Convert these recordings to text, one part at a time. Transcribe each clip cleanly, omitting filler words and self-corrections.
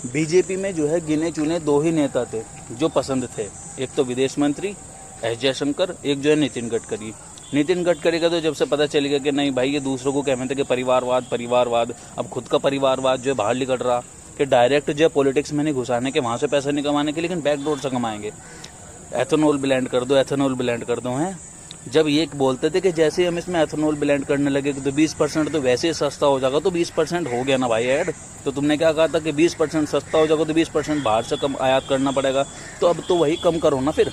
BJP में जो है गिने चुने दो ही नेता थे जो पसंद थे, एक तो विदेश मंत्री एस जयशंकर, एक जो है नितिन गडकरी। नितिन गडकरी का तो जब से पता चल गया कि नहीं भाई ये दूसरों को कहते थे कि परिवारवाद, अब खुद का परिवारवाद जो है बाहर निकल रहा कि डायरेक्ट जो है पॉलिटिक्स में नहीं घुसाने के, वहाँ से पैसा नहीं कमाने के, लेकिन बैकडोर से कमाएंगे। एथेनॉल ब्लेंड कर दो हैं। जब ये बोलते थे कि जैसे हम इसमें एथेनॉल ब्लेंड करने लगे तो 20% तो वैसे ही सस्ता हो जाएगा, तो 20% हो गया ना भाई ऐड। तो तुमने क्या कहा था कि 20% सस्ता हो जाएगा तो 20% बाहर से कम आयात करना पड़ेगा, तो अब तो वही कम करो ना फिर।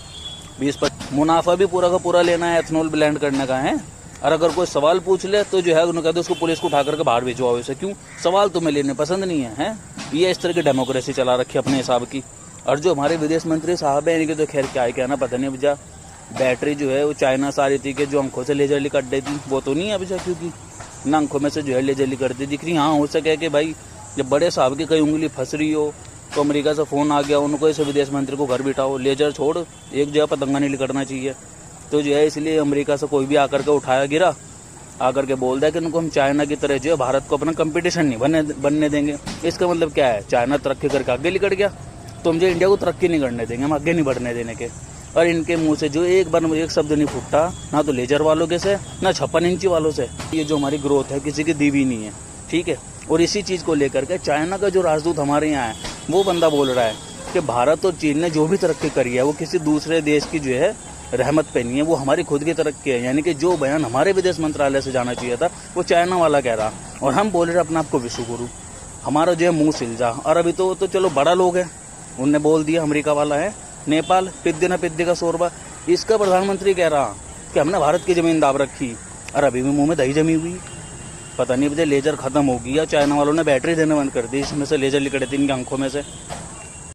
20% मुनाफा भी पूरा का पूरा लेना है एथेनॉल ब्लेंड करने का है। और अगर कोई सवाल पूछ ले तो जो है उन्होंने कहते उसको पुलिस को उठा करके बाहर भेजवाओ इसे। क्यों? सवाल तुम्हें लेने पसंद नहीं है? ये इस तरह की डेमोक्रेसी चला रखी अपने हिसाब की। और जो हमारे विदेश मंत्री साहब हैं इनके तो खैर क्या है कहना, पता नहीं। अब जा बैटरी जो है वो चाइना से आ रही थी कि जो आंखों से लेजरली कट देती, वो तो नहीं है अभी, क्योंकि ना आंखों में से जो है लेजरली करती दिख रही। हाँ हो सके कि भाई जब बड़े साहब की कई उंगली फंस रही हो तो अमेरिका से फ़ोन आ गया उनको, इसे विदेश मंत्री को घर बिठाओ, लेजर छोड़, एक जो है पतंगा नहीं लिकड़ना चाहिए। तो जो है इसलिए अमेरिका से कोई भी आकर के उठाया गिरा, आकर के बोल दिया कि उनको हम चाइना की तरह जो है भारत को अपना कंपटीशन नहीं बनने देंगे। इसका मतलब क्या है? चाइना तरक्की करके आगे निकल गया तो हम जो इंडिया को तरक्की नहीं करने देंगे, हम आगे नहीं बढ़ने देने के। और इनके मुंह से जो एक बार एक शब्द नहीं फूटा, ना तो लेजर वालों के से ना 56 इंची वालों से। ये जो हमारी ग्रोथ है किसी की दीवी नहीं है, ठीक है। और इसी चीज़ को लेकर के चाइना का जो राजदूत हमारे यहाँ है वो बंदा बोल रहा है कि भारत और चीन ने जो भी तरक्की करी है वो किसी दूसरे देश की जो है रहमत पे नहीं है, वो हमारी खुद की तरक्की है। यानी कि जो बयान हमारे विदेश मंत्रालय से जाना चाहिए था वो चाइना वाला कह रहा, और हम बोल रहे अपने आप को विश्व गुरु। हमारा जो है मुँह सिल जा। और अभी तो चलो बड़ा लोग है, उनने बोल दिया अमेरिका वाला है, नेपाल पिद्दे न पिद्दे का शोरबा। इसका प्रधानमंत्री कह रहा कि हमने भारत की ज़मीन दाब रखी, और अभी भी मुंह में दही जमी हुई। पता नहीं मुझे लेजर खत्म होगी या चाइना वालों ने बैटरी देने बंद कर दी, इसमें से लेजर लिकड़े थी इनकी आंखों में से।